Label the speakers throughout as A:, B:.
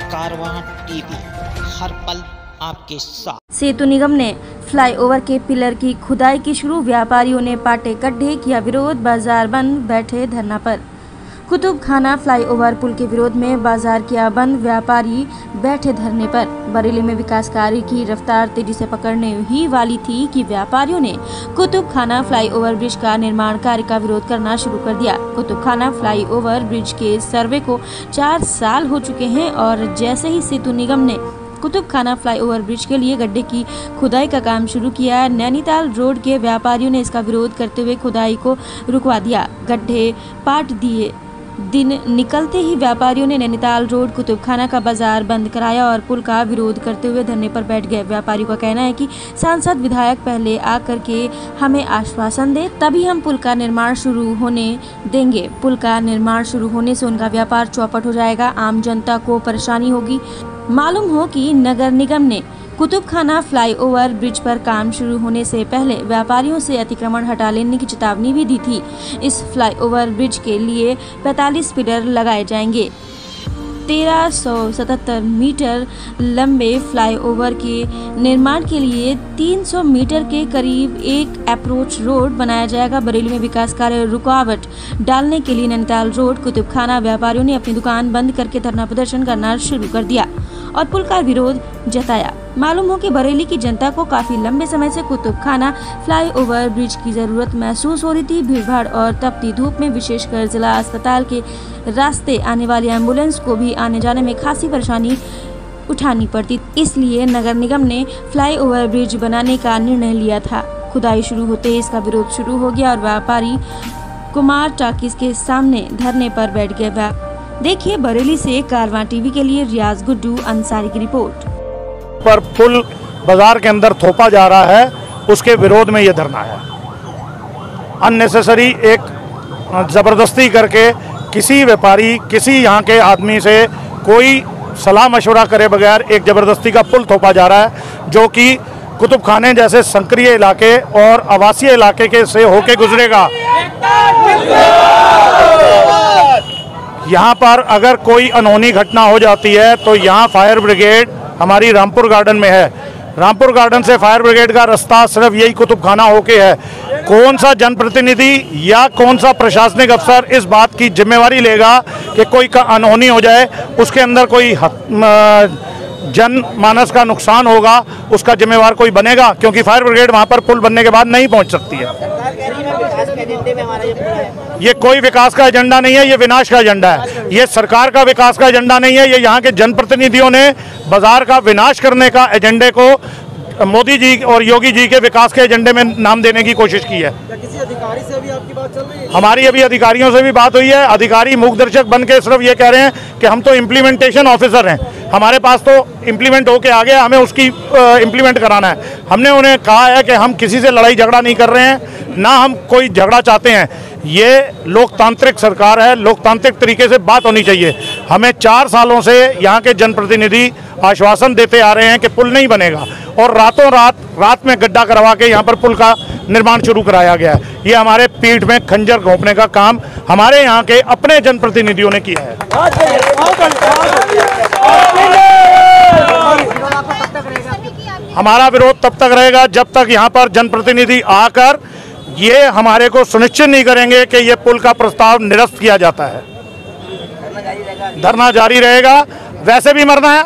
A: कारवां TV, हर पल आपके साथ।
B: सेतु निगम ने फ्लाईओवर के पिलर की खुदाई की शुरू, व्यापारियों ने पाटे गड्ढे किया विरोध, बाजार बंद, बैठे धरना पर। कुतुब खाना फ्लाईओवर पुल के विरोध में बाजार किया बंद, व्यापारी बैठे धरने पर। बरेली में विकास कार्य की रफ्तार तेजी से पकड़ने ही वाली थी कि व्यापारियों ने कुतुब खाना फ्लाईओवर ब्रिज का निर्माण कार्य का विरोध करना शुरू कर दिया। कुतुब खाना फ्लाईओवर ब्रिज के सर्वे को 4 साल हो चुके हैं और जैसे ही सेतु निगम ने कुतुब खाना फ्लाईओवर ब्रिज के लिए गड्ढे की खुदाई का काम शुरू किया, नैनीताल रोड के व्यापारियों ने इसका विरोध करते हुए खुदाई को रुकवा दिया। गड्ढे पाट दिए। दिन निकलते ही व्यापारियों ने नैनीताल रोड कुतुब खाना का बाजार बंद कराया और पुल का विरोध करते हुए धरने पर बैठ गए। व्यापारियों का कहना है कि सांसद विधायक पहले आकर के हमें आश्वासन दे, तभी हम पुल का निर्माण शुरू होने देंगे। पुल का निर्माण शुरू होने से उनका व्यापार चौपट हो जाएगा, आम जनता को परेशानी होगी। मालूम हो कि नगर निगम ने कुतुब खाना फ्लाईओवर ब्रिज पर काम शुरू होने से पहले व्यापारियों से अतिक्रमण हटा लेने की चेतावनी भी दी थी। इस फ्लाईओवर ब्रिज के लिए 45 पिलर लगाए जाएंगे। 1377 मीटर लंबे फ्लाईओवर के निर्माण के लिए 300 मीटर के करीब एक अप्रोच रोड बनाया जाएगा। बरेली में विकास कार्य रुकावट डालने के लिए नैनीताल रोड कुतुब खाना व्यापारियों ने अपनी दुकान बंद करके धरना प्रदर्शन करना शुरू कर दिया और पुल का विरोध जताया। मालूम हो कि बरेली की जनता को काफी लंबे समय से कुतुब खाना फ्लाईओवर ब्रिज की जरूरत महसूस हो रही थी। भीड़भाड़ और तपती धूप में विशेषकर जिला अस्पताल के रास्ते आने वाली एम्बुलेंस को भी आने जाने में खासी परेशानी उठानी पड़ती, इसलिए नगर निगम ने फ्लाईओवर ब्रिज बनाने का निर्णय लिया था। खुदाई शुरू होते ही इसका विरोध शुरू हो गया और व्यापारी कुमार टाकिस के सामने धरने पर बैठ गए। देखिए बरेली से कारवां टीवी के लिए रियाज गुड्डू अंसारी की रिपोर्ट।
C: पर पुल बाजार के अंदर थोपा जा रहा है, उसके विरोध में ये धरना है। अननेसेसरी एक जबरदस्ती करके किसी व्यापारी, किसी यहाँ के आदमी से कोई सलाह मशवरा करे बगैर एक जबरदस्ती का पुल थोपा जा रहा है, जो कि कुतुब खाने जैसे संकरीय इलाके और आवासीय इलाके के से होके गुजरेगा। यहाँ पर अगर कोई अनहोनी घटना हो जाती है तो यहाँ फायर ब्रिगेड हमारी रामपुर गार्डन में है। रामपुर गार्डन से फायर ब्रिगेड का रास्ता सिर्फ यही कुतुब खाना होके है। कौन सा जनप्रतिनिधि या कौन सा प्रशासनिक अफसर इस बात की जिम्मेवारी लेगा कि कोई का अनहोनी हो जाए, उसके अंदर कोई जनमानस का नुकसान होगा, उसका जिम्मेवार कोई बनेगा? क्योंकि फायर ब्रिगेड वहां पर पुल बनने के बाद नहीं पहुंच सकती है। ये कोई विकास का एजेंडा नहीं है, ये विनाश का एजेंडा है। ये सरकार का विकास का एजेंडा नहीं है, ये यहाँ के जनप्रतिनिधियों ने बाजार का विनाश करने का एजेंडे को मोदी जी और योगी जी के विकास के एजेंडे में नाम देने की कोशिश की है।
D: किसी अधिकारी से भी आपकी बात चल रही है? हमारी
C: अभी अधिकारियों से भी बात हुई है। अधिकारी मूक दर्शक बन के सिर्फ ये कह रहे हैं कि हम तो इम्प्लीमेंटेशन ऑफिसर हैं, हमारे पास तो इम्प्लीमेंट होके आ गया, हमें उसकी इम्प्लीमेंट कराना है। हमने उन्हें कहा है कि हम किसी से लड़ाई झगड़ा नहीं कर रहे हैं, ना हम कोई झगड़ा चाहते हैं। ये लोकतांत्रिक सरकार है, लोकतांत्रिक तरीके से बात होनी चाहिए। हमें 4 सालों से यहाँ के जनप्रतिनिधि आश्वासन देते आ रहे हैं कि पुल नहीं बनेगा, और रातों रात में गड्ढा करवा के यहाँ पर पुल का निर्माण शुरू कराया गया है। ये हमारे पीठ में खंजर घोंपने का काम हमारे यहाँ के अपने जनप्रतिनिधियों ने किया है। हमारा विरोध तब तक रहेगा जब तक यहाँ पर जनप्रतिनिधि आकर ये हमारे को सुनिश्चित नहीं करेंगे कि ये पुल का प्रस्ताव निरस्त किया जाता है। धरना जारी रहेगा। वैसे भी मरना है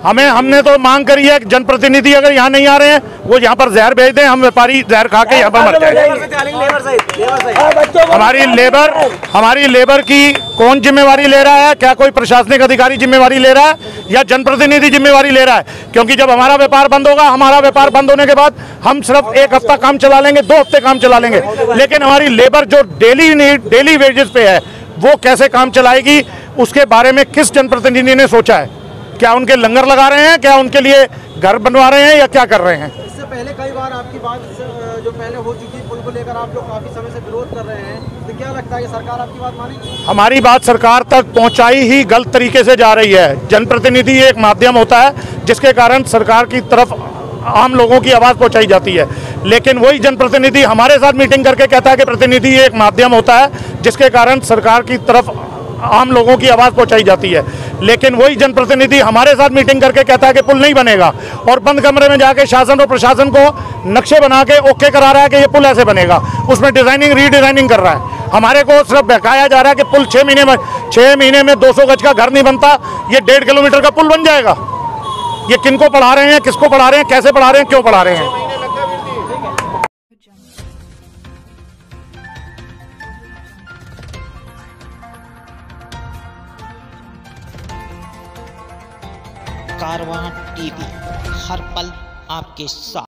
C: हमें। हमने तो मांग करी है कि जनप्रतिनिधि अगर यहाँ नहीं आ रहे हैं वो यहाँ पर जहर भेज दें, हम व्यापारी जहर खा के यहाँ पर मर जाएंगे। हमारी लेबर की कौन जिम्मेवारी ले रहा है? क्या कोई प्रशासनिक अधिकारी जिम्मेवारी ले रहा है या जनप्रतिनिधि जिम्मेवारी ले रहा है? क्योंकि जब हमारा व्यापार बंद होगा, हमारा व्यापार बंद होने के बाद हम सिर्फ 1 हफ्ता काम चला लेंगे, 2 हफ्ते काम चला लेंगे, लेकिन हमारी लेबर जो डेली वेजेस पे है वो कैसे काम चलाएगी? उसके बारे में किस जनप्रतिनिधि ने सोचा है? क्या उनके लंगर लगा रहे हैं? क्या उनके लिए घर बनवा रहे हैं या क्या कर रहे हैं?
D: इससे पहले कई बार आपकी बात जो पहले हो चुकी है पुल को लेकर आप लोग काफी समय से विरोध कर रहे हैं, तो क्या लगता है कि सरकार आपकी बात मानेगी?
C: हमारी बात सरकार तक पहुंचाई ही गलत तरीके से जा रही है। जनप्रतिनिधि एक माध्यम होता है जिसके कारण सरकार की तरफ आम लोगों की आवाज़ पहुंचाई जाती है। लेकिन वही जनप्रतिनिधि हमारे साथ मीटिंग करके कहता है कि प्रतिनिधि एक माध्यम होता है जिसके कारण सरकार की तरफ आम लोगों की आवाज़ पहुंचाई जाती है। लेकिन वही जनप्रतिनिधि हमारे साथ मीटिंग करके कहता है कि पुल नहीं बनेगा और बंद कमरे में जाके शासन और प्रशासन को नक्शे बना के ओके करा रहा है कि ये पुल ऐसे बनेगा, उसमें डिज़ाइनिंग रीडिज़ाइनिंग कर रहा है। हमारे को सिर्फ बहकाया जा रहा है कि पुल 6 महीने में 200 गज का घर नहीं बनता, ये 1.5 किलोमीटर का पुल बन जाएगा। ये किनको पढ़ा रहे हैं, किसको पढ़ा रहे हैं, कैसे पढ़ा रहे हैं, क्यों पढ़ा रहे हैं?
A: कारवां टीवी, हर पल आपके साथ।